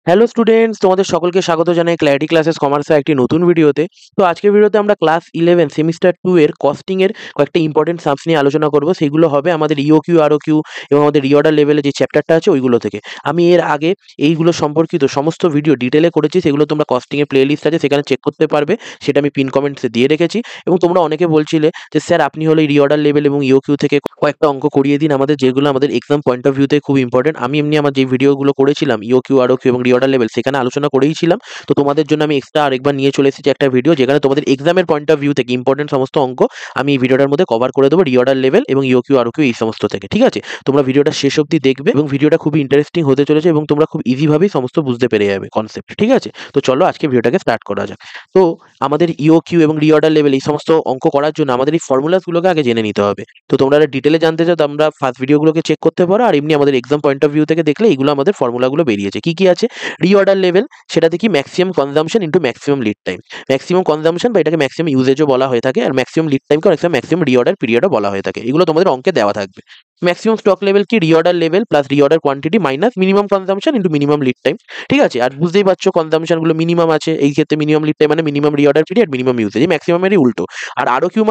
Hello students, তোমাদের সকলকে স্বাগত জানাই ক্ল্যারিটি ক্লাসেস কমার্সের একটি নতুন ভিডিওতে। তো আজকের ভিডিওতে আমরা ক্লাস 11 সেমিস্টার 2 এর কস্টিং এর কয়েকটা ইম্পর্টেন্ট সামস নিয়ে আলোচনা করব। সেগুলো হবে আমাদের ইওকিউ আরওকিউ এবং আমাদের রিঅর্ডার লেভেলে যে চ্যাপ্টারটা আছে ওইগুলো থেকে। আমি এর আগে এইগুলো সম্পর্কিত সমস্ত ভিডিও ডিটেলে করেছি, সেগুলো তোমরা কস্টিং এর প্লেলিস্ট আছে সেখানে চেক করতে পারবে, সেটা আমি পিন কমেন্টসে দিয়ে রেখেছি। এবং তোমরা অনেকে বলছিলে যে স্যার আপনি হলে রিঅর্ডার লেভেল এবং ইওকিউ থেকে কয়েকটা অঙ্ক করিয়ে দিন আমাদের, যেগুলো আমাদের এক্সাম পয়েন্ট অফ ভিউতে খুব ইম্পর্টেন্ট। আমি এমনি আমার যে ভিডিওগুলো করেছিলাম ইওকিউ আরওকিউ এবং রিঅর্ডার লেভেল সেখানে আলোচনা করেইছিলাম। তো তোমাদের জন্য আমি এক্সট্রা আরেকবার নিয়ে চলে এসেছি একটা ভিডিও, যেখানে তোমাদের এক্সামের পয়েন্ট অফ ভিউ থেকে ইম্পর্টেন্ট সমস্ত অঙ্ক আমি এই ভিডিওটার মধ্যে কভার করে দেবো, রিঅর্ডার লেভেল এবং ইওকিউ আরওকিউ এই সমস্ত থেকে। ঠিক আছে, তোমরা ভিডিওটা শেষ অবধি দেখবে এবং ভিডিওটা খুবই ইন্টারেস্টিং হতে চলেছে এবং তোমরা খুব ইজিভাবেই সমস্ত বুঝতে পেরে যাবে কনসেপ্ট। ঠিক আছে, তো চলো আজকে ভিডিওটাকে স্টার্ট করা যাক। তো আমাদের ইওকিউ এবং রিঅর্ডার লেভেল এই সমস্ত অঙ্ক করার জন্য আমাদের এই ফর্মুলাসগুলোকে আগে জেনে নিতে হবে। তো তোমরা ডিটেলে জানতে চাও তো আমরা ফার্স্ট ভিডিওগুলোকে চেক করতে পারো, আর এমনি আমাদের এক্সাম পয়েন্ট অফ ভিউ থেকে দেখলে এইগুলো আমাদের ফর্মুলাগুলো বেরিয়েছে। কি কি আছে? রিঅর্ডার লেভেল, সেটা দেখি maximum consumption into maximum lead time. Maximum consumption বা এটাকে ম্যাক্সিমাম ইউজেজও বলা হয়ে থাকে, আর ম্যাক্সিমাম লিড টাইমকে অনেক সময় ম্যাক্সিমাম রিঅর্ডার পিরিয়ডও বলা হয়ে থাকে। এগুলো তোমাদের অঙ্কে দেওয়া থাকবে। ম্যাক্সিমাম স্টক লেভেল কি? Reorder level plus reorder quantity minus minimum consumption into minimum lead time. ঠিক আছে, আর বুঝতেই পারছো কনজাম্পশনগুলো মিনিমাম আছে, এই ক্ষেত্রে মিনিমাম লিড টাইম মানে minimum reorder period minimum usage, ম্যাক্সিমামেরই উল্টো। আর আরও কিউ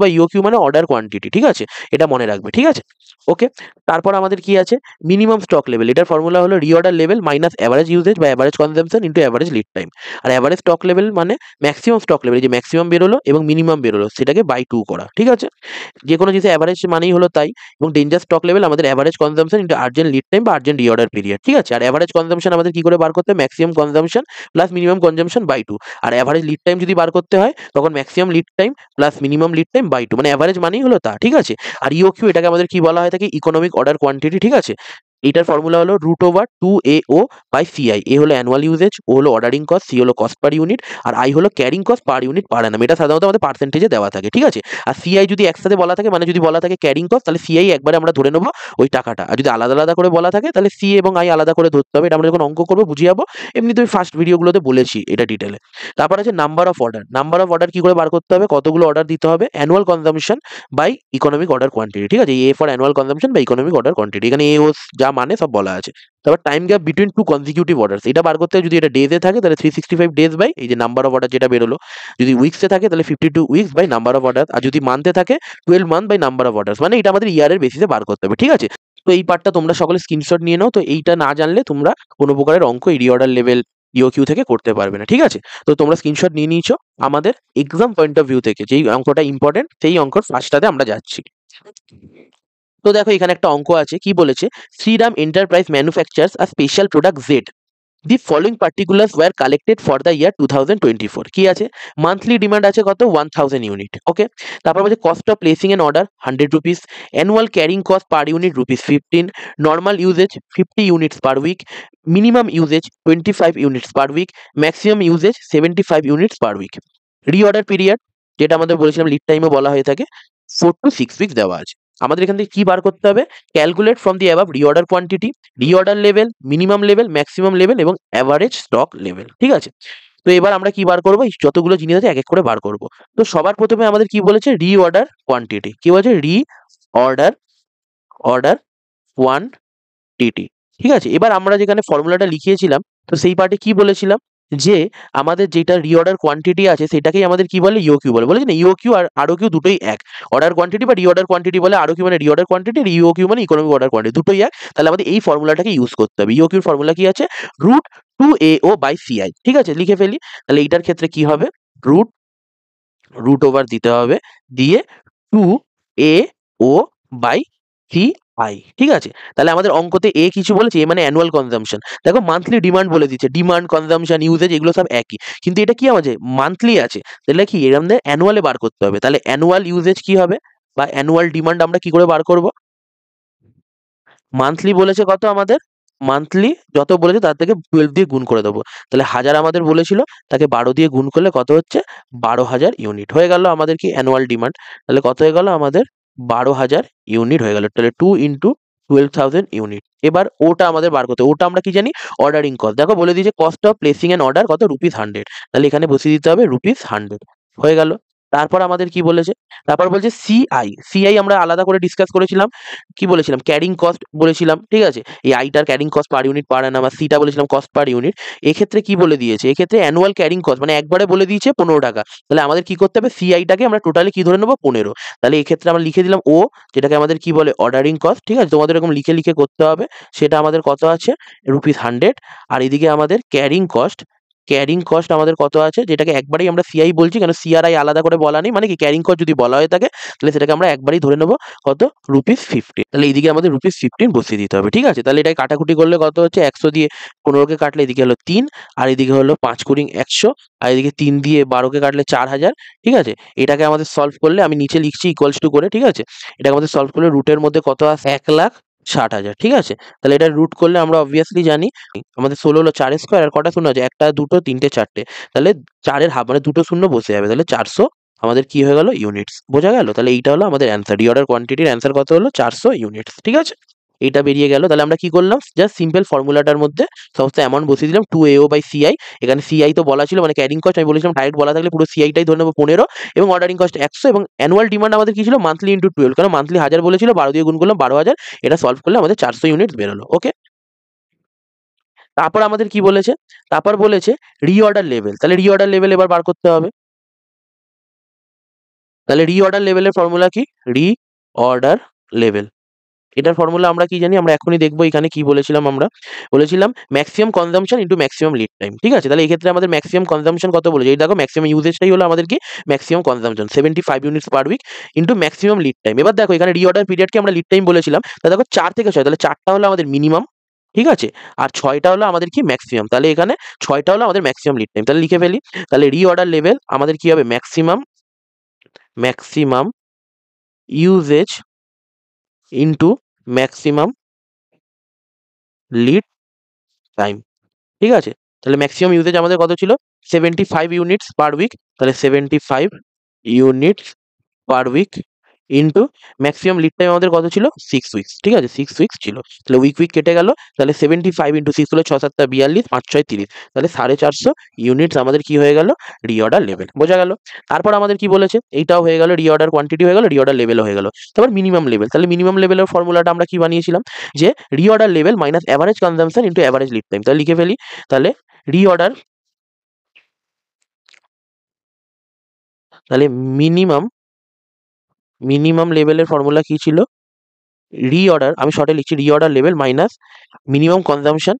বা ইও কিউ মানে অর্ডার কোয়ান্টিটি। ঠিক আছে, এটা মনে রাখবে। ঠিক আছে, ওকে। তারপর আমাদের কি আছে? মিনিমাম স্টক লেভেল, এটার ফর্মুলা হলো reorder level minus average usage বা average consumption into average lead time. আর অ্যাভারেজ স্টক লেভেল মানে ম্যাক্সিমাম স্টক লেভেল, যে ম্যাক্সিমাম বেরোলো এবং মিনিমাম বেরোলো সেটাকে বাই 2 করা। ঠিক আছে, যে কোনো জিনিসের অ্যাভারেজ মানেই হলো তাই। এবং ডেঞ্জার স্টক লেভেল আমাদের average consumption into urgent lead time বা আর্জেন্ট রিঅর্ডার পিরিয়ড। ঠিক আছে, আর অ্যাভারেজ কনজাম্পশন আমাদের কি করে বার করতে হয়? Maximum consumption plus minimum consumption by 2। আর অ্যাভারেজ লিড টাইম যদি বার করতে হয় তখন maximum lead time plus minimum lead time by 2, মানে অ্যাভারেজ মানেই হলো তা। ঠিক আছে, আর ইওকিউ এটাকে আমাদের কি বলা হয় থাকে? Economic order quantity. ঠিক আছে, এটার ফর্মুলা হলো √2AO বাই CI। এ হলো অ্যানুয়াল ইউজেজ, ও হলো অর্ডারিং কস্ট, সি হলো কস্ট পার ইউনিট, আর আই হলো carrying cost per unit per annum. এটা সাধারণত আমাদের পার্সেন্টেজে দেওয়া থাকে। ঠিক আছে, আর সিআই যদি একসাথে বলা থাকে, মানে যদি বলা থাকে ক্যারিং কস্ট, তাহলে সিআই একবারে আমরা ধরে নেবো ওই টাকাটা। আর যদি আলাদা আলাদা করে বলা থাকে তাহলে সি এবং আই আলাদা করে ধরতে হবে। এটা আমরা যখন অঙ্ক করবো বুঝিয়ে যাবো, এমনি তুমি ফার্স্ট ভিডিওগুলোতে বলেছি এটা ডিটেলে। তারপর আছে number of order. Number of order কি করে বার করতে হবে? কতগুলো অর্ডার দিতে হবে? Annual consumption by economic order quantity. ঠিক আছে, এ ফর অ্যানুয়াল কনজাম্পশন বা ইকোনমিক অর্ডার কোয়ান্টিটি, এখানে এ ও যা মানে সব বলা আছে। তারপর time gap between two consecutive orders, এটা বার করতে হয়। যদি এটা ডেজে থাকে তাহলে 365 ডেজ বাই এই যে নাম্বার অফ অর্ডার যেটা বেরোলো। যদি উইক্সে থাকে তাহলে 52 weeks by number of order. আর যদি মান্থে থাকে 12 month by number of orders, মানে এটা আমাদের ইয়ারের বেসিসে বার করতে হবে। ঠিক আছে, তো এই পার্টটা তোমরা সকলে স্ক্রিনশট নিয়ে নাও। তো এইটা না জানলে তোমরা কোনো প্রকারের অঙ্ক এই রিঅর্ডার লেভেল ইওকিউ থেকে করতে পারবে না। ঠিক আছে, তো তোমরা স্ক্রিনশট নিয়ে নিয়েছো। আমাদের এক্সাম পয়েন্ট অফ ভিউ থেকে যেই অঙ্কটা ইম্পর্টেন্ট সেই অঙ্কর ফার্স্টটাতে আমরা যাচ্ছি। তো দেখো এখানে একটা অঙ্ক আছে, কি বলেছে? Shriram enterprise manufactures a special product Z. The following particulars were collected for the year 2024। কি আছে? মান্থলি ডিমান্ড আছে কত? 1000 ইউনিট। ওকে, তারপর বলছে cost of placing an order 100 rupees, annual carrying cost per unit ₹15, normal usage 50 units per week, minimum usage 25 units per week, maximum usage 75 units per week. Reorder period, যেটা আমাদের বলেছিলাম lead টাইমও বলা হয়ে থাকে, 4 to 6 weeks দেওয়া আছে। আমাদের এখান থেকে কি বার করতে হবে? Calculate from the above reorder quantity, reorder level, minimum level, maximum level এবং অ্যাভারেজ স্টক লেভেল। ঠিক আছে, তো এবার আমরা কি বার করবো? যতগুলো জিনিস আছে এক এক করে বার করবো। তো সবার প্রথমে আমাদের কি বলেছে? Reorder quantity. কি বলছে? Order order quantity. ঠিক আছে, এবার আমরা যেখানে ফর্মুলাটা লিখিয়েছিলাম, তো সেই পার্টে কি বলেছিলাম? যে আমাদের যেটা রিঅর্ডার কোয়ান্টিটি আছে সেটাকেই আমাদের কি বলে? ইওকিউ বলে। বলেছি না, ইওকিউ আর আরওকিউ দুটোই এক। অর্ডার কোয়ান্টিটি বা রিঅর্ডার কোয়ান্টিটি বলে, আরওকিউ মানে রিঅর্ডার কোয়ান্টিটি, আর ইওকিউ মানে ইকোনমিক অর্ডার কোয়ান্টিটি, দুটোই এক। তাহলে আমাদের এই ফর্মুলাটাকে ইউজ করতে হবে। ইওকিউর ফর্মুলা কি আছে? √2AO by CI। ঠিক আছে, লিখে ফেলি। তাহলে এইটার ক্ষেত্রে কি হবে? রুট রুট ওভার দিতে হবে, দিয়ে 2AO বাই CI। ঠিক আছে, তাহলে আমাদের অঙ্কতে এ কিছু বলেছে, এ মানে অ্যানুয়াল কনজাম্পশন। দেখো মান্থলি ডিমান্ড বলে দিচ্ছে, ডিমান্ড, কনজাম্পশন, ইউজেজ এগুলো সব একই, কিন্তু এটা কি আমাদের মান্থলি আছে, তাহলে কি এর আমাদের অ্যানুয়ালে বার করতে হবে। তাহলে অ্যানুয়াল ইউজেজ কি হবে বা অ্যানুয়াল ডিমান্ড আমরা কি করে বার করব? মান্থলি বলেছে কত আমাদের? মান্থলি যত বলেছে তার থেকে 12 দিয়ে গুণ করে দেবো। তাহলে 1000 আমাদের বলেছিল, তাকে 12 দিয়ে গুণ করলে কত হচ্ছে? 12,000 ইউনিট হয়ে গেল আমাদের কি অ্যানুয়াল ডিমান্ড। তাহলে কত হয়ে গেল আমাদের? 12,000 ইউনিট হয়ে গেল। তাহলে 2 ইন্টু 12,000 ইউনিট। এবার ওটা আমাদের বার করতে, ওটা আমরা কি জানি? Ordering cost. দেখো বলে দিয়েছে cost of placing an order কত? ₹100। তাহলে এখানে বসিয়ে দিতে হবে ₹100। হয়ে গেল। তারপর আমাদের কি বলেছে, তারপর বলছে সিআই। সিআই আমরা আলাদা করে ডিসকাস করেছিলাম, কি বলেছিলাম, ক্যারিং কস্ট বলেছিলাম, ঠিক আছে। এই আইটার carrying cost per unit per annum, আর সিটা বলেছিলাম কস্ট পার ইউনিট। এক্ষেত্রে কি বলে দিয়েছে, এক্ষেত্রে অ্যানুয়াল ক্যারিং কস্ট মানে একবারে বলে দিয়েছে 15 টাকা। তাহলে আমাদের কি করতে হবে, সিআইটাকে আমরা টোটালি কি ধরে নেবো, 15। তাহলে এক্ষেত্রে আমরা লিখে দিলাম ও, যেটাকে আমাদের কি বলে অর্ডারিং কস্ট, ঠিক আছে। তোমাদের এরকম লিখে লিখে করতে হবে। সেটা আমাদের কত আছে, ₹100। আর এদিকে আমাদের ক্যারিং কস্ট, ক্যারিং কস্ট আমাদের কত আছে, যেটাকে একবারেই আমরা সিআই বলছি, কেন সিআরআই আলাদা করে বলা নেই, মানে কি ক্যারিং কস্ট যদি বলা হয়ে থাকে তাহলে সেটাকে আমরা একবারেই ধরে নেবো কত, ₹15। তাহলে এইদিকে আমাদের ₹15 বসিয়ে দিতে হবে, ঠিক আছে। তাহলে এটাকে কাটাকুটি করলে কত হচ্ছে, 100 দিয়ে 15কে কাটলে এদিকে হলো 3, আর এদিকে হলো 5 কুড়ি 100, আর এদিকে 3 দিয়ে 12কে কাটলে 4000, ঠিক আছে। এটাকে আমাদের সলভ করলে আমি নিচে লিখছি ইকুয়ালস টু করে, ঠিক আছে। এটাকে আমাদের সলভ করলে রুটের মধ্যে কত আসে, 1,60,000, ঠিক আছে। তাহলে এটা রুট করলে আমরা অবভিয়াসলি জানি আমাদের 16 হলো 4 স্কোয়ার, আর কটা শূন্য আছে, 1 2 3 4। তাহলে 4-এর হাফ মানে 2 শূন্য বসে যাবে, তাহলে 400 আমাদের কি হয়ে গেল, ইউনিটস। বোঝা গেল? তাহলে এইটা হলো আমাদের অ্যান্সার, রিঅর্ডার কোয়ান্টিটির অ্যান্সার কত হলো, 400 ইউনিটস, ঠিক আছে। এইটা বেরিয়ে গেল। তাহলে আমরা কি করলাম, জাস্ট সিম্পল ফর্মুলাটার মধ্যে সমস্ত অ্যামাউন্ট বসিয়ে দিলাম, 2AO/CI। এখানে সিআই তো বলা ছিল, মানে ক্যারিং কস্ট আমি বলেছিলাম ডাইরেক্ট বলা থাকলে পুরো সিআইটাই ধরে নেবো 15, এবং অর্ডারিং কস্ট 100, এবং অ্যানুয়াল ডিমান্ড আমাদের কি ছিল, মান্থলি ইন্টু 12, কারণ মান্থলি 1000 বলেছিল, 12 দিয়ে গুণ করলাম 12,000। এটা সলভ করলে আমাদের 400 ইউনিট বেরোলো। ওকে, তারপর আমাদের কি বলেছে, তারপর বলেছে রিঅর্ডার লেভেল। তাহলে রিঅর্ডার লেভেল এবার বার করতে হবে। তাহলে রিঅর্ডার লেভেলের ফর্মুলা কি, রিঅর্ডার লেভেল, এটার ফর্মুলা আমরা কি জানি, আমরা এখনই দেখবো। এখানে কি বলেছিলাম, আমরা বলেছিলাম maximum consumption into maximum lead time, ঠিক আছে। তাহলে এই ক্ষেত্রে আমাদের ম্যাক্সিমাম কনজাম্পশন কত বলেছে, এই দেখো ম্যাক্সিমাম ইউজেজটাই হলো আমাদের কি, maximum consumption 75 units per week into maximum lead time. এবার দেখো এখানে রিঅর্ডার পিরিয়ডকে আমরা লিড টাইম বলেছিলাম, তাহলে দেখো 4 থেকে 6, তাহলে 4টা হলো আমাদের মিনিমাম, ঠিক আছে, আর 6টা হলো আমাদের কি, ম্যাক্সিমাম। তাহলে এখানে 6টা হলো আমাদের ম্যাক্সিমাম লিড টাইম, তাহলে লিখে ফেলি। তাহলে রিঅর্ডার লেভেল আমাদের কি হবে, maximum, maximum uses into maximum lead time, ঠিক আছে। তাহলে ম্যাক্সিমাম ইউজেজ আমাদের কত ছিল, 75 ইউনিটস পার উইক। তাহলে 75 units per week into maximum lead time আমাদের কত ছিল, 6 উইকস, ঠিক আছে, 6 উইকস ছিল। তাহলে উইক উইক কেটে গেল, তাহলে 75 ইন্টু 6 হলো 6 7 42, 5 6 30, তাহলে 450 ইউনিটস আমাদের কি হয়ে গেল, রিঅর্ডার লেভেল। বোঝা গেল? তারপর আমাদের কি বলেছে, এইটাও হয়ে গেল, রিঅর্ডার কোয়ান্টিটি হয়ে গেল, রিঅর্ডার লেভেলও হয়ে গেল। তারপর মিনিমাম লেভেল। তাহলে মিনিমাম লেভেলের ফর্মুলাটা আমরা কি বানিয়েছিলাম, যে reorder level minus average consumption into average lead time. তাহলে লিখে ফেলি। তাহলে রিঅর্ডার, তাহলে মিনিমাম, মিনিমাম লেভেলের ফর্মুলা কি ছিল, রিঅর্ডার, আমি শর্টে লিখছি, reorder level minus minimum consumption,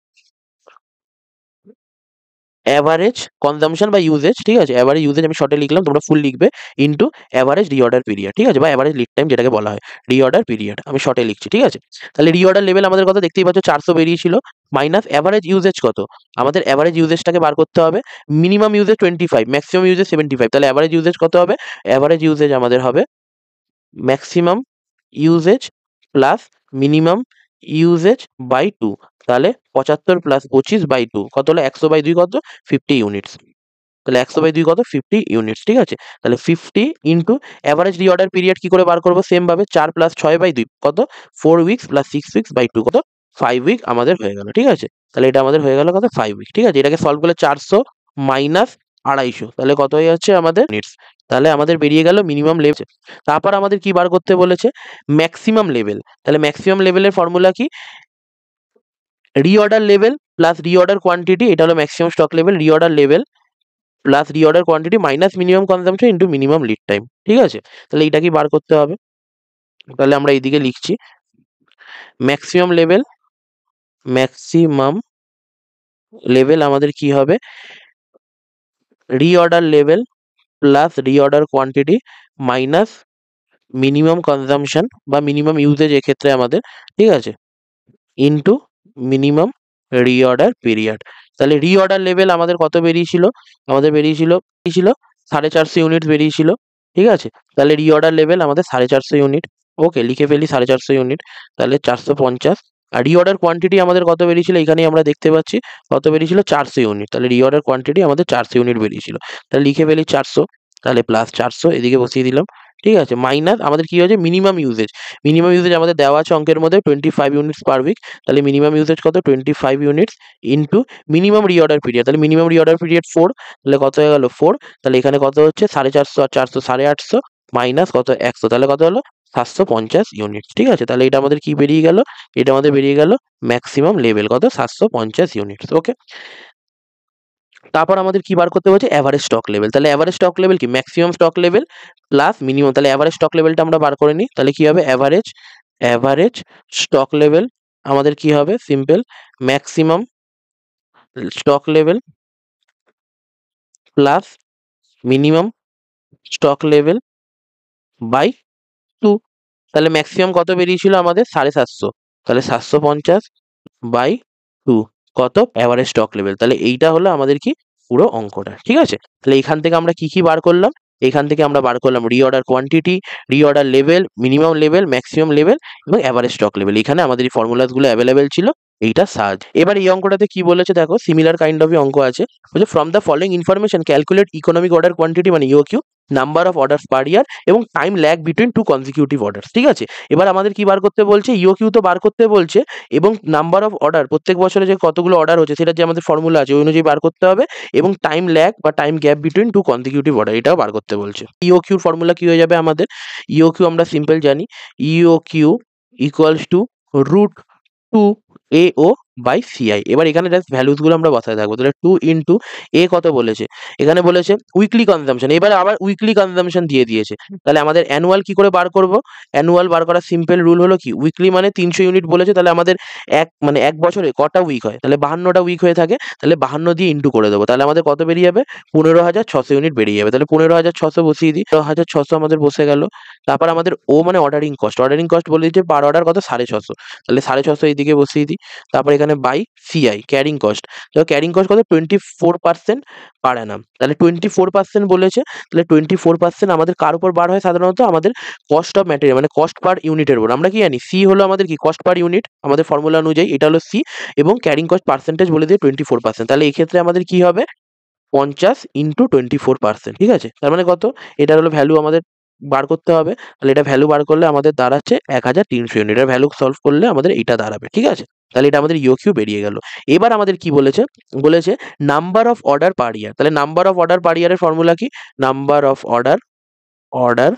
average consumption বা ইউজেজ, ঠিক আছে, অ্যাভারেজ ইউজেজ আমি শর্টে লিখলাম, তোমরা ফুল লিখবে, ইন্টু অ্যাভারেজ রিঅর্ডার পিরিয়ড, ঠিক আছে, বা অ্যাভারেজ লিড টাইম যেটাকে বলা হয়, রিঅর্ডার পিরিয়ড আমি শর্টে লিখছি, ঠিক আছে। তাহলে রিঅর্ডার লেভেল আমাদের কত দেখতেই পাচ্ছ, 400 বেরিয়েছিল, মাইনাস অ্যাভারেজ ইউজেজ কত, আমাদের অ্যাভারেজ ইউজেজটাকে বার করতে হবে। মিনিমাম ইউজেজ 25, ম্যাক্সিমাম ইউজেজ 75, তাহলে অ্যাভারেজ ইউজেজ কত হবে, অ্যাভারেজ ইউজেজ আমাদের হবে maximum usage plus minimum usage by 2। তাহলে 75 প্লাস 25/2 কত হলো, 100/2 কত, 50 ইউনিটস। তাহলে 100/2 কত, 50 ইউনিটস, ঠিক আছে। তাহলে 50 ইন্টু অ্যাভারেজ রিঅর্ডার পিরিয়ড কি করে বার করবো, সেম ভাবে 4 প্লাস 6/2 কত, 4 উইকস প্লাস 6 উইকস বাই 2 কত, 5 উইক আমাদের হয়ে গেল, ঠিক আছে। তাহলে এটা আমাদের হয়ে গেল কত, 5 উইক, ঠিক আছে। এটাকে সলভ করলে 400 মাইনাস 250, তাহলে কত হয়ে যাচ্ছে আমাদের মিনিটস। তাহলে আমাদের বেরিয়ে গেল মিনিমাম লেভেল। তারপর আমাদের কি বার করতে বলেছে, ম্যাক্সিমাম লেভেল। তাহলে ম্যাক্সিমাম লেভেলের ফর্মুলা কি, reorder level plus reorder quantity, এটা হলো maximum stock level, reorder level plus reorder quantity minus minimum consumption into minimum lead time, ঠিক আছে। তাহলে এটা কি বার করতে হবে, তাহলে আমরা এইদিকে লিখছি ম্যাক্সিমাম লেভেল, ম্যাক্সিমাম লেভেল আমাদের কি হবে, reorder level plus reorder quantity minus minimum consumption বা মিনিমাম ইউজেজ এক্ষেত্রে আমাদের, ঠিক আছে, ইন্টু মিনিমাম রিঅর্ডার পিরিয়ড। তাহলে রিঅর্ডার লেভেল আমাদের কত বেরিয়েছিল, আমাদের বেরিয়েছিল 450 ইউনিট বেরিয়েছিল, ঠিক আছে। তাহলে রিঅর্ডার লেভেল আমাদের 450 ইউনিট, ওকে, লিখে ফেলি 450 ইউনিট, তাহলে 450। আর রিঅর্ডার কোয়ান্টিটি আমাদের কত বেরিয়েছিল, এখানেই আমরা দেখতে পাচ্ছি কত বেরিয়েছিল, 400 ইউনিট। তাহলে রিঅর্ডার কোয়ান্টিটি আমাদের 400 ইউনিট বেরিয়েছিল, তাহলে লিখে ফেলি 400, তাহলে প্লাস 400 এদিকে বসিয়ে দিলাম, ঠিক আছে, মাইনাস আমাদের কি হয়েছে মিনিমাম ইউজেজ। মিনিমাম ইউজেজ আমাদের দেওয়া আছে অঙ্কের মধ্যে 25 ইউনিটস পার উইক। তাহলে মিনিমাম ইউজেজ কত 25 units into minimum reorder period. তাহলে মিনিমাম রিঅর্ডার পিরিয়ড 4, তাহলে কত হয়ে গেল 4। তাহলে এখানে কত হচ্ছে 450 আর 400 850 মাইনাস কত 100, তাহলে কত হলো 750 ইউনিট। ঠিক আছে, তাহলে এটা আমাদের কি বেরিয়ে গেল, এটা আমাদের বেরিয়ে গেল ম্যাক্সিমাম লেভেল কত 750 ইউনিট। ওকে, তারপর আমাদের কি বার করতে বলছে এভারেজ স্টক লেভেল। তাহলে এভারেজ স্টক লেভেল কি maximum stock level plus minimum. তাহলে এভারেজ স্টক লেভেলটা আমরা বার করে নিই। তাহলে কি হবে এভারেজ এভারেজ স্টক লেভেল আমাদের কি হবে simple maximum stock level plus minimum stock level by 2। তাহলে ম্যাক্সিমাম কত বেরিয়েছিল আমাদের 750, তাহলে 750 বাই 2 কত এভারেজ স্টক লেভেল। তাহলে এইটা হলো আমাদের কি পুরো অঙ্কটা। ঠিক আছে, তাহলে এখান থেকে আমরা কি বার করলাম, এখান থেকে আমরা বার করলাম reorder quantity, reorder level, minimum level, maximum level এবং এভারেজ স্টক লেভেল। এখানে আমাদের এই ফর্মুলাস গুলো অ্যাভেলেবেল ছিল এইটা সাহায্য। এবার এই অঙ্কটাতে কি বলেছে দেখো, সিমিলার কাইন্ড অফ অঙ্ক আছে। বলছে from the following information calculate economic order quantity মানে EOQ, number of orders per year এবং time lag between two consecutive orders. ঠিক আছে, এবার আমাদের কি বার করতে বলছে ইওকিউ তো বার করতে বলছে এবং নাম্বার অফ অর্ডার প্রত্যেক বছরে যে কতগুলো অর্ডার হচ্ছে সেটা যে আমাদের ফর্মুলা আছে ওই অনুযায়ী বার করতে হবে এবং টাইম ল্যাগ বা time gap between two consecutive order এটাও বার করতে বলছে। ইওকিউর ফর্মুলা কি হয়ে যাবে আমাদের, ইওকিউ আমরা সিম্পল জানি, EOQ equals to root two A O by CI. এবার এখানে জাস্ট ভ্যালুস গুলো আমরা বসায় থাকবো। তাহলে 2 ইন্টু এ কত বলেছে, এখানে বলেছে উইকলি কনজাম্পশন, এবারে আবার উইকলি কনজাম্পশন দিয়ে দিয়েছে। তাহলে আমাদের অ্যানুয়াল কি করে বার করব, অ্যানুয়াল বার করার সিম্পল রুল হলো কি উইকলি মানে 300 ইউনিট বলেছে, তাহলে আমাদের এক বছরে কটা উইক হয়, তাহলে 52টা উইক হয়ে থাকে, তাহলে 52 দিয়ে ইন্টু করে দেবো। তাহলে আমাদের কত বেরিয়ে যাবে 15,600 ইউনিট বেরিয়ে যাবে। তাহলে 15,600 বসিয়ে দিই, 15,600 আমাদের বসে গেল। তারপর আমাদের ও মানে অর্ডারিং কস্ট, অর্ডারিং কস্ট বলে দিচ্ছে পার অর্ডার কত 650, তাহলে 650 এইদিকে বসিয়ে দিই। তারপর এখানে বাই সিআই ক্যারিং কস্ট, তো ক্যারিং কস্ট কত 24% পার অ্যানাম, তাহলে 24% বলেছে। তাহলে 24% আমাদের কার উপর বার হয় সাধারণত আমাদের কস্ট অফ ম্যাটেরিয়াল মানে কস্ট পার ইউনিটের উপর। আমরা কি জানি সি হলো আমাদের কি কস্ট পার ইউনিট, আমাদের ফর্মুলা অনুযায়ী এটা হলো সি এবং ক্যারিং কস্ট পার্সেন্টেজ বলে দিয়ে 24%। তাহলে এই ক্ষেত্রে আমাদের কি হবে 50 ইন্টু 24%। ঠিক আছে, তার মানে কত, এটা হলো ভ্যালু আমাদের বার করতে হবে। তাহলে এটা ভ্যালু বার করলে আমাদের দাঁড়াচ্ছে 1300 ইউনিট, এর ভ্যালু সলভ করলে আমাদের এটা দাঁড়াবে। ঠিক আছে, তাহলে এটা আমাদের ইওকিউ বেরিয়ে গেল। এবার আমাদের কি বলেছে, বলেছে number of order per year. তাহলে নাম্বার অফ অর্ডার পার ইয়ারের ফর্মুলা কি, number of order order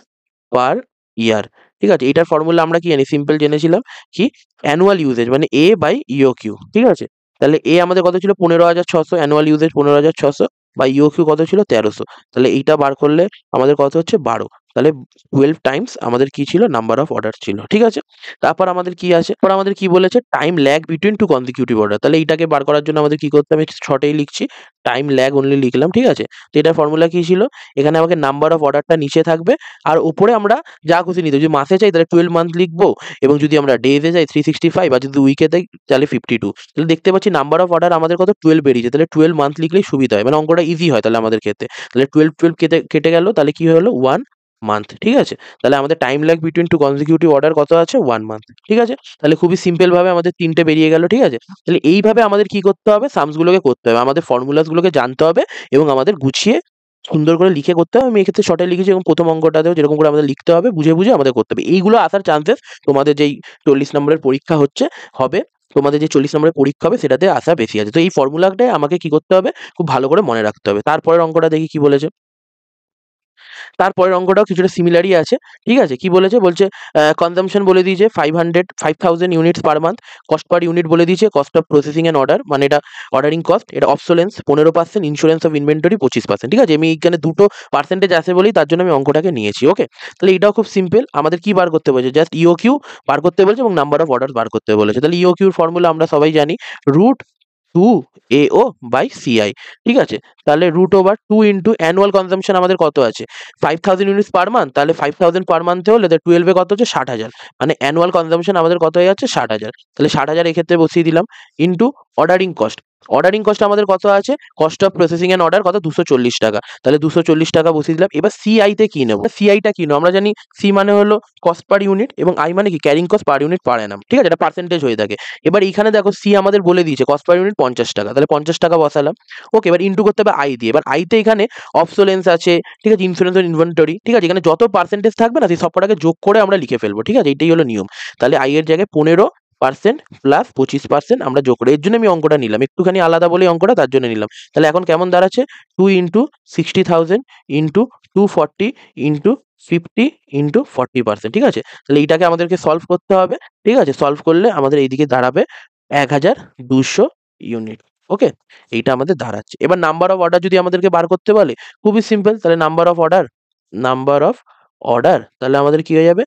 per year. ঠিক আছে, এটার ফর্মুলা আমরা কি জানি সিম্পল জেনেছিলাম কি অ্যানুয়াল ইউজেজ মানে এ বাই ইওকিউ। ঠিক আছে, তাহলে এ আমাদের কত ছিল 15,600, অ্যানুয়াল ইউজেজ 15,600 বা ইওকিউ কত ছিল 1300। তাহলে এইটা বার করলে আমাদের কত হচ্ছে 12, তাহলে 12 টাইমস আমাদের কি ছিল নাম্বার অফ অর্ডার ছিল। ঠিক আছে, তারপর আমাদের কি আছে, তারপর আমাদের কি বলেছে time lag between two consecutive order. তাহলে এইটাকে বার করার জন্য আমাদের কি করতে হবে, শর্টেই লিখছি টাইম ল্যাগ অনলি লিখলাম। ঠিক আছে, তো এটার ফর্মুলা কি ছিল, এখানে আমাকে নাম্বার অফ অর্ডারটা নিচে থাকবে আর উপরে আমরা যা খুশি নিতে, যদি মাসে চাই তাহলে 12 মান্থ লিখবো এবং যদি আমরা ডেজে যাই 365 আর যদি উইকে দেয় তাহলে 52। তাহলে দেখতে পাচ্ছি নাম্বার অফ অর্ডার আমাদের কত 12 বেরিয়েছে, তাহলে 12 মান্থ লিখলেই সুবিধা হয়, মানে অঙ্কটা ইজি হয় তাহলে আমাদের ক্ষেত্রে। তাহলে 12 কেটে গেল, তাহলে কি হলো 1 মান্থ। ঠিক আছে, তাহলে আমাদের time lag between two consecutive order কত আছে 1 মান্থ। ঠিক আছে, তাহলে খুবই সিম্পল ভাবে আমাদের তিনটে বেরিয়ে গেল। ঠিক আছে, তাহলে এইভাবে আমাদের কি করতে হবে সামস গুলোকে করতে হবে, আমাদের ফর্মুলাস গুলোকে জানতে হবে এবং আমাদের গুছিয়ে সুন্দর করে লিখে করতে হবে। আমি এক্ষেত্রে শর্টে লিখেছি এবং প্রথম অঙ্কটাতেও যেরকম করে আমাদের লিখতে হবে বুঝে বুঝে আমাদের করতে হবে। এইগুলো আসার চান্সেস তোমাদের যেই 40 নম্বরের পরীক্ষা হবে তোমাদের যে 40 নম্বরের পরীক্ষা হবে সেটাতে আসা বেশি আছে। তো এই ফর্মুলাটাই আমাকে কি করতে হবে খুব ভালো করে মনে রাখতে হবে। তারপরের অঙ্কটা দেখি কি বলেছে, তারপরের অঙ্কটাও কিছুটা সিমিলারই আছে। ঠিক আছে, কি বলেছে, বলছে কনজাম্পশন বলে দিয়েছে 500 units per month, cost per unit বলে দিয়েছে cost of processing and order মানে এটা অর্ডারিং কস্ট, এটা অবসোলেন্স 15%, ইন্স্যুরেন্স অফ ইনভেন্টরি 25%। ঠিক আছে, আমি এখানে দুটো পার্সেন্টেজ আছে বলেই তার জন্য আমি অঙ্কটাকে নিয়েছি। ওকে, তাহলে এটাও খুব সিম্পল, আমাদের কি বার করতে বলেছে জাস্ট ইওকিউ বার করতে বলেছে এবং নাম্বার অফ অর্ডার বার করতে বলেছে। তাহলে ইওকিউর ফর্মুলা আমরা সবাই জানি রুট 2AO বাই সিআই। ঠিক আছে, তাহলে root over 2 into annual consumption আমাদের কত আছে 5000 ইউনিটস পার মান্থ, তাহলে 5000 পার মান্থে হলে 12 কত হচ্ছে 60,000, মানে অ্যানুয়াল কনজাম্পশন আমাদের কত হয়ে যাচ্ছে 60,000। তাহলে 60,000 এক্ষেত্রে বসিয়ে দিলাম into ordering cost, ordering cost আমাদের কত আছে, cost of processing and order কত 240 টাকা, তাহলে 240 টাকা বসিয়ে দিলাম। এবার সিআই তে কি নেবো, সিআইটা কি নেবো, আমরা জানি সি মানে হলো কস্ট পার ইউনিট এবং আই মানে কি carrying cost per unit per Anam, ঠিক আছে, এটা পার্সেন্টেজ হয়ে থাকে। এবার এইখানে দেখো সি আমাদের বলে দিয়েছে কস্ট পার ইউনিট 50 টাকা, তাহলে 50 টাকা বসালাম। ওকে, এবার ইন্টু করতে হবে আই দিয়ে। এবার আইতে এখানে অবসোলেন্স আছে, ঠিক আছে, ইন্স্যুরেন্স অন ইনভেন্টরি, ঠিক আছে, এখানে যত পার্সেন্টেজ থাকবে না সেই সবকটাকে যোগ করে আমরা লিখে ফেলবো, ঠিক আছে, এইটাই হলো নিয়ম। তাহলে আই এর জায়গায় 15% প্লাস 25% আমরা যোগ করে, এর জন্য আমি অঙ্কটা নিলাম, একটুখানি আলাদা বলে অঙ্কটা তার জন্য নিলাম। তাহলে এখন কেমন দাঁড়াচ্ছে, 2 ইন্টু 60,000 ইন্টু 240 ইন্টু 50 ইন্টু 40%, ঠিক আছে। তাহলে এইটাকে আমাদেরকে সলভ করতে হবে, ঠিক আছে, সলভ করলে আমাদের এইদিকে দাঁড়াবে 1200 ইউনিট। ওকে, এইটা আমাদের দাঁড়াচ্ছে। এবার নাম্বার অফ অর্ডার যদি আমাদেরকে বার করতে বলে, খুবই সিম্পল, তাহলে নাম্বার অফ অর্ডার তাহলে আমাদের কি হয়ে যাবে,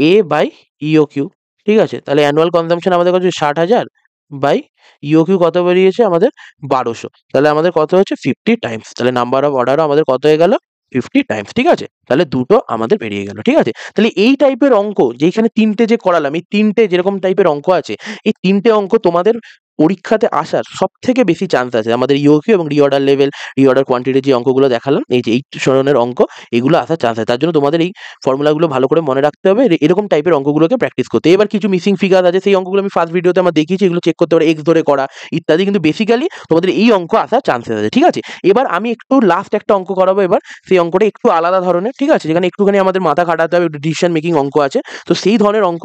এ বাই ইওকিউ, ঠিক আছে। তাহলে অ্যানুয়াল কনজাম্পশন আমাদের কত, 60,000 বাই ইওকিউ কত বেরিয়েছে আমাদের 1200, তাহলে আমাদের কত হচ্ছে 50 টাইমস, তাহলে নাম্বার অফ অর্ডারও আমাদের কত হয়ে গেল 50 টাইমস, ঠিক আছে। তাহলে দুটো আমাদের বেরিয়ে গেল, ঠিক আছে। তাহলে এই টাইপের অঙ্ক যেখানে তিনটে যে করালাম, এই তিনটে যেরকম টাইপের অঙ্ক আছে, এই তিনটে অঙ্ক তোমাদের পরীক্ষাতে আসার সব থেকে বেশি চান্স আছে। আমাদের ইওকিউ এবং রিঅর্ডার লেভেল, রিঅর্ডার কোয়ান্টিটি যে অঙ্কগুলো দেখালাম, এই যে এই ধরনের অঙ্ক, এগুলো আসার চান্স আছে। তার জন্য তোমাদের এই ফর্মুলাগুলো ভালো করে মনে রাখতে হবে, এরকম টাইপের অঙ্কগুলোকে প্র্যাকটিস করতে। এবার কিছু মিসিং ফিগার আছে, সেই অঙ্কগুলো আমি ফার্স্ট ভিডিওতে আমরা দেখিয়েছি, এগুলো চেক করতে পারো, এক্স ধরে করা ইত্যাদি, কিন্তু বেসিক্যালি তোমাদের এই অঙ্ক আসার চান্সেস আছে, ঠিক আছে। এবার আমি একটু লাস্ট একটা অঙ্ক করাবো, এবার সেই অঙ্কটা একটু আলাদা ধরনের, ঠিক আছে, যেখানে একটুখানি আমাদের মাথা খাটাতে হবে, ডিসিশন মেকিং অঙ্ক আছে, তো সেই ধরনের অঙ্ক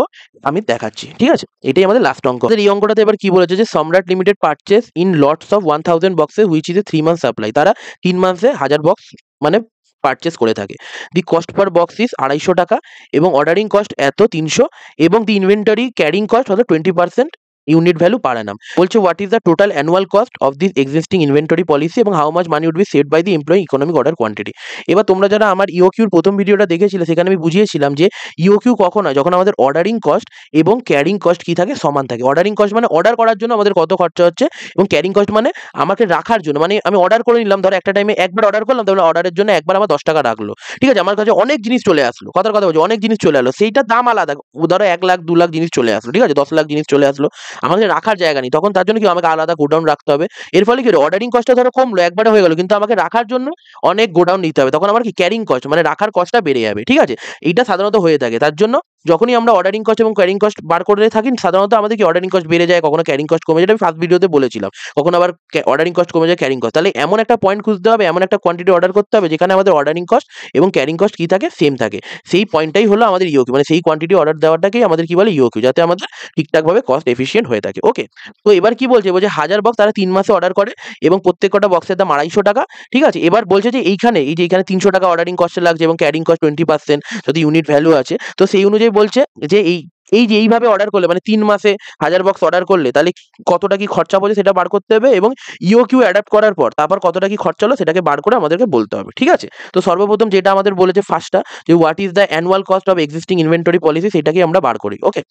আমি দেখাচ্ছি, ঠিক আছে। এটাই আমাদের লাস্ট অঙ্ক। এই অঙ্কটাতে এবার কি বলেছে, যে সম্রাট limited purchase in lots of 1000 boxes which is a 3 month supply, তারা 3 মাসে 1000 বক্স মানে পারচেস করে থাকে। The cost per box is 250 টাকা এবং অর্ডারিং কস্ট এত 300 এবং দি ইনভেন্টরি ক্যারিং কস্ট হলো 20% ইউনিট ভ্যালু পার অ্যানাম। বলছে what is the total annual cost of this existing inventory policy এবং how much money would be save by the employ economic order quantity. এবার তোমরা যারা আমার ইওকিউর প্রথম ভিডিওটা দেখেছিলে, সেখানে আমি বুঝিয়েছিলাম যে ইওকিউ কখন হয়, যখন আমাদের অর্ডারিং কস্ট এবং ক্যারিং কস্ট কি থাকে, সমান থাকে। অর্ডারিং কস্ট মানে অর্ডার করার জন্য আমাদের কত খরচা হচ্ছে, এবং ক্যারিং কস্ট মানে আমাকে রাখার জন্য, মানে আমি অর্ডার করে নিলাম, ধরো একটা টাইমে একবার অর্ডার করলাম, তাহলে অর্ডারের জন্য একবার আমার 10 টাকা রাখলো, ঠিক আছে, আমার কাছে অনেক জিনিস চলে আসলো, কথার কথা বলছি, অনেক জিনিস চলে আসলো, সেইটার দাম আলাদা, ধরো 1 লাখ 2 লাখ জিনিস চলে আসলো, ঠিক আছে, 10 লাখ জিনিস চলে আসলো, আমাদের রাখার জায়গা নেই, তখন তার জন্য কি আমাকে আলাদা গোডাউন রাখতে হবে। এর ফলে কি অর্ডারিং কস্টটা ধরো কমলো, একবারে হয়ে গেল, কিন্তু আমাকে রাখার জন্য অনেক গোডাউন নিতে হবে, তখন আমার কি ক্যারিং কস্ট মানে রাখার কস্টটা বেড়ে যাবে, ঠিক আছে। এইটা সাধারণত হয়ে থাকে। তার জন্য যখনই আমরা অর্ডারিং কস্ট এবং ক্যারিং কস্ট বার করে থাকি, সাধারণত আমাদের কি অর্ডারিং কস্ট বেড়ে যায়, কখনো ক্যারিং কস্ট কমে যায়, আমি ফার্স্ট ভিডিওতে বলেছিলাম, কখনো আবার অর্ডারিং কস্ট কমে যায়, ক্যারিং কস্ট। তাহলে এমন একটা পয়েন্ট খুঁজতে হবে, এমন একটা কোয়ান্টিটি অর্ডার করতে হবে যেখানে আমাদের অর্ডারিং কস্ট এবং ক্যারিং কস্ট কি থাকে, সেম থাকে। সেই পয়েন্টটাই হলো আমাদের ইওকিউ, মানে সেই কোয়ান্টিটি অর্ডার দেওয়াটাকেই আমাদের কি বলে ইওকিউ, যাতে আমাদের ঠিকঠাকভাবে কস্ট এফিসিয়েন্ট হয়ে থাকে। ওকে, তো এবার কি বলছে, 1000 বক্স তারা 3 মাসে অর্ডার করে এবং প্রত্যেক কটা বক্সের দাম 250 টাকা, ঠিক আছে। এবার বলছে যে এইখানে 300 টাকা অর্ডারিং কস্টে লাগছে এবং ক্যারিং কস্ট 20% যদি ইউনিট ভ্যালু আছে, তো সেই অনুযায়ী বলছে যে এই যে এইভাবে অর্ডার করলে, মানে 3 মাসে 1000 বক্স অর্ডার করলে তাহলে কতটা কি খরচা পড়ছে সেটা বার করতে হবে, এবং ইওকিউ অ্যাডাপ্ট করার পর তারপর কতটা কি খরচা হলো সেটাকে বার করে আমাদেরকে বলতে হবে, ঠিক আছে। তো সর্বপ্রথম যেটা আমাদের বলেছে ফার্স্টটা, যে what is the annual cost of existing inventory policy, সেটাকে আমরা বার করি। ওকে,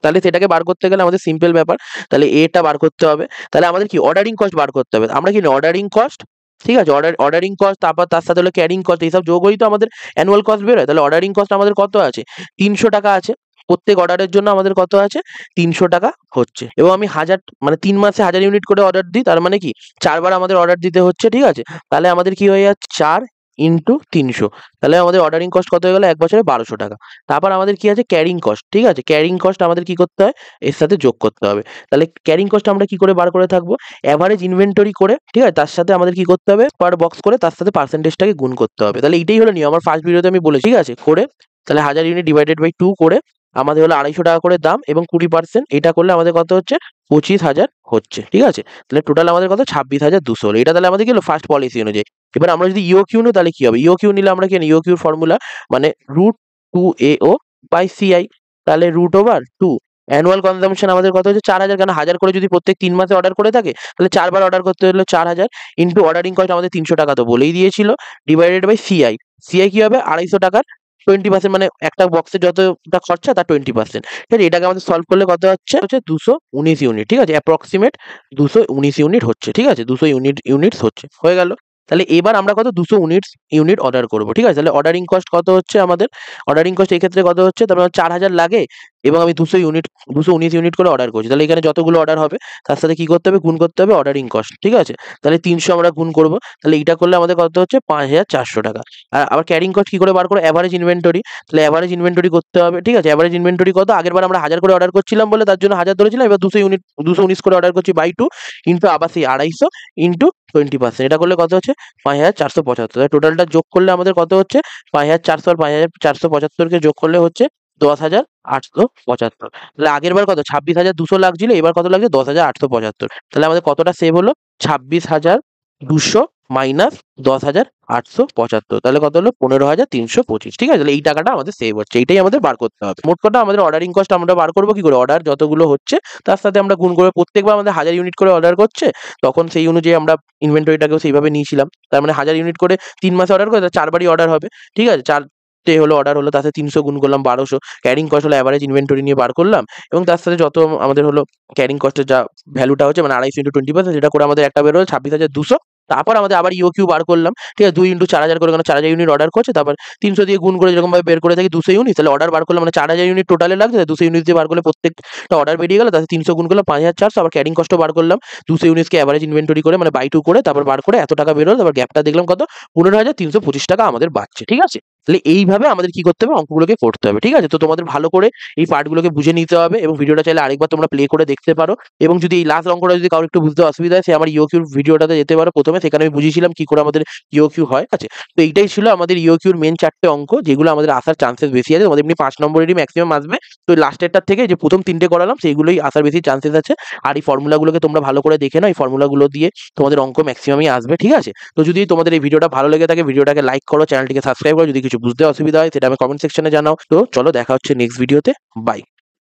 তাহলে সেটাকে বার করতে গেলে আমাদের সিম্পল ব্যাপার, তাহলে এটা বার করতে হবে। তাহলে আমাদের কি অর্ডারিং কস্ট বার করতে হবে, আমরা কি অর্ডারিং কস্ট, ঠিক আছে, অর্ডারিং কস্ট, তারপর তার সাথে হলো ক্যারিং কস্ট, এইসব যোগ হয়েই তো আমাদের অ্যানুয়াল কস্ট বেরোয়। তাহলে অর্ডারিং কস্ট আমাদের কত আছে, 300 টাকা আছে, প্রত্যেক অর্ডারের জন্য আমাদের কত আছে, 300 টাকা হচ্ছে, এবং আমি 1000 মানে 3 মাসে 1000 ইউনিট করে অর্ডার দিই, তার মানে কি 4 বার আমাদের অর্ডার দিতে হচ্ছে, ঠিক আছে। তাহলে আমাদের কি হয়ে যাচ্ছে 4 ইন্টু 300, তাহলে আমাদের অর্ডারিং কস্ট কত হয়ে গেল, এক বছরে 1200 টাকা। তারপর আমাদের কি আছে, ক্যারিং কস্ট, ঠিক আছে, ক্যারিং কস্ট আমাদের কি করতে হয়, এর সাথে যোগ করতে হবে। তাহলে ক্যারিং কস্ট আমরা কি করে বার করে থাকবো, অ্যাভারেজ ইনভেন্টরি করে, ঠিক আছে, তার সাথে আমাদের কি করতে হবে, পার বক্স করে তার সাথে পার্সেন্টেজটাকে গুণ করতে হবে। তাহলে এইটাই হলো নিয়ম, আমার ফার্স্ট ভিডিওতে আমি বলেছি, ঠিক আছে, করে তাহলে 1000 ইউনিট ডিভাইডেড বাই 2 করে আমাদের হলো 250 টাকা করে দাম এবং 20%, এটা করলে আমাদের কত হচ্ছে, 25,000 হচ্ছে, ঠিক আছে। তাহলে টোটাল আমাদের কত, 26,200 হলো। এটা তাহলে আমাদের কি হলো, ফার্স্ট পলিসি অনুযায়ী। এবার আমরা যদি ইওকিউ নিই তাহলে কি হবে, ইওকিউ নিলে আমরা কি ইওকিউর ফর্মুলা মানে √2AO বাই সিআই, তাহলে √2 অ্যানুয়াল কনজাম্পশন আমাদের কত হচ্ছে 4000, কেন 1000 করে যদি প্রত্যেক 3 মাসে অর্ডার করে থাকে, তাহলে 4 বার অর্ডার করতে হলো 4000 ইন্টু অর্ডারিং কস্ট আমাদের 300 টাকা তো বলেই দিয়েছিল, ডিভাইডেড বাই সিআই। সিআই কি হবে, 250 টাকার 20%, মানে একটা বক্সে যতটা খরচা তার 20%, ঠিক আছে। এটাকে আমাদের সলভ করলে কত হচ্ছে 219 ইউনিট, ঠিক আছে, অ্যাপ্রক্সিমেট 219 ইউনিট হচ্ছে, ঠিক আছে, 200 ইউনিটস হচ্ছে, হয়ে গেল। তাহলে এবার আমরা কত 200 ইউনিট অর্ডার করব, ঠিক আছে। তাহলে অর্ডারিং কস্ট কত হচ্ছে আমাদের, অর্ডারিং কস্ট এই ক্ষেত্রে কত হচ্ছে, তারপর 4000 লাগে এবং আমি 219 ইউনিট করে অর্ডার করছি। তাহলে এখানে যতগুলো অর্ডার হবে তার সাথে কি করতে হবে, গুণ করতে হবে অর্ডারিং কস্ট, ঠিক আছে। তাহলে 300 আমরা গুণ করব, তাহলে এইটা করলে আমাদের কত হচ্ছে 5400 টাকা। আর আবার ক্যারিং কস্ট কি করে বার করো, অ্যাভারেজ ইনভেন্টরি, তাহলে অ্যাভারেজ ইনভেন্টরি করতে হবে, ঠিক আছে। অ্যাভারেজ ইনভেন্টরি কত, আগেরবার আমরা 1000 করে অর্ডার করছিলাম বলে তার জন্য 1000 ধরেছিলাম, এবার 219 করে অর্ডার করছি বাই 2 ইন্টু আবার সেই 250 ইন্টু 20%, এটা করলে কত হচ্ছে 5475। টোটালটা যোগ করলে আমাদের কত হচ্ছে 5400 আর 5475 যোগ করলে হচ্ছে 10,875। তাহলে আগের বার কত 26,200 লাগছিল, এবার কত লাগছে 10,875। তাহলে আমাদের কতটা সেভ হলো 26,200 মাইনাস 10,875, তাহলে কত হলো 15,325, ঠিক আছে। তাহলে এই টাকাটা আমাদের সেভ হচ্ছে, এইটাই আমাদের বার করতে হবে। মোট কথা আমাদের অর্ডারিং কস্ট আমরা বার করবো কি করে, অর্ডার যতগুলো হচ্ছে তার সাথে আমরা গুণ করে, প্রত্যেকবার আমাদের 1000 ইউনিট করে অর্ডার করছে, তখন সেই অনুযায়ী আমরা ইনভেন্টরিটাকেও সেইভাবে নিয়েছিলাম। তার মানে 1000 ইউনিট করে 3 মাসে অর্ডার করে 4বারই অর্ডার হবে, ঠিক আছে। 4টে হলো অর্ডার হলো, তার সাথে 300 গুণ করলাম 1200, ক্যারিং কস্ট হলো অ্যাভারেজ ইনভেন্টরি নিয়ে বার করলাম, এবং তার সাথে যত আমাদের হলো ক্যারিং কস্টের যা ভ্যালুটা হচ্ছে মানে 250 ইন্টু 20%, সেটা করে আমাদের একটা বের হলো 26,200। তারপর আমাদের আবার ইওকিউ বার করলাম, ঠিক আছে, 2 ইন্টু 4000 করে, কারণ 4000 ইউনিট অর্ডার করছে, তারপর 300 দিয়ে গুণ করে যেরকম ভাবে বের করে থাকি 200 ইউনিট, তাহলে অর্ডার বার করলাম মানে 4000 ইউনিট টোটালে লাগছে, 200 ইউনিট দিয়ে বার করলে প্রত্যেকটা অর্ডার বেরিয়ে গেল, তাতে 300 গুণ করলাম 5400, আবার ক্যারিং কস্টও বার করলাম 200 ইউনিটকে অ্যাভারেজ ইনভেন্টরি করে মানে বাই 2 করে, তারপর বার করে এত টাকা বের হলো, তারপর গ্যাপটা দেখলাম কত 15,325 টাকা আমাদের বাঁচছে, ঠিক আছে। তাহলে এইভাবে আমাদের কি করতে হবে, অঙ্কগুলোকে করতে হবে, ঠিক আছে। তো তোমাদের ভালো করে এই পার্টগুলোকে বুঝে নিতে হবে, এবং ভিডিওটা চাইলে আরেকবার তোমরা প্লে করে দেখতে পারো, এবং যদি এই লাস্ট অঙ্কটা যদি কারোর একটু বুঝতে অসুবিধা হয়, সে আমার ইওকিউর ভিডিওটাতে যেতে পারো প্রথমে, সেখানে আমি বুঝিয়েছিলাম কি করে আমাদের ইওকিউ হয়, ঠিক আছে। তো এইটাই ছিল আমাদের ইওকিউর মেন 4টে অঙ্ক, যেগুলো আমাদের আসার চান্সেস বেশি আছে। তোমাদের এমনি 5 নম্বরেরই ম্যাক্সিমাম আসবে, তো লাস্টেরটার থেকে যে প্রথম 3টে করালাম সেইগুলোই আসার বেশি চান্সেস আছে। আর এই ফর্মুলাগুলোকে তোমরা ভালো করে দেখে নাও, এই ফর্মুলাগুলো দিয়ে তোমাদের অঙ্ক ম্যাক্সিমামই আসবে, ঠিক আছে। তো যদি তোমাদের এই ভিডিওটা ভালো লেগে থাকে, ভিডিওটাকে লাইক করো, চ্যানেলটিকে সাবস্ক্রাইব করো, যদি কিছু বুঝতে অসুবিধা হয় সেটা আমি কমেন্ট সেকশনে জানাও। তো চলো দেখা হচ্ছে নেক্সট ভিডিওতে, বাই।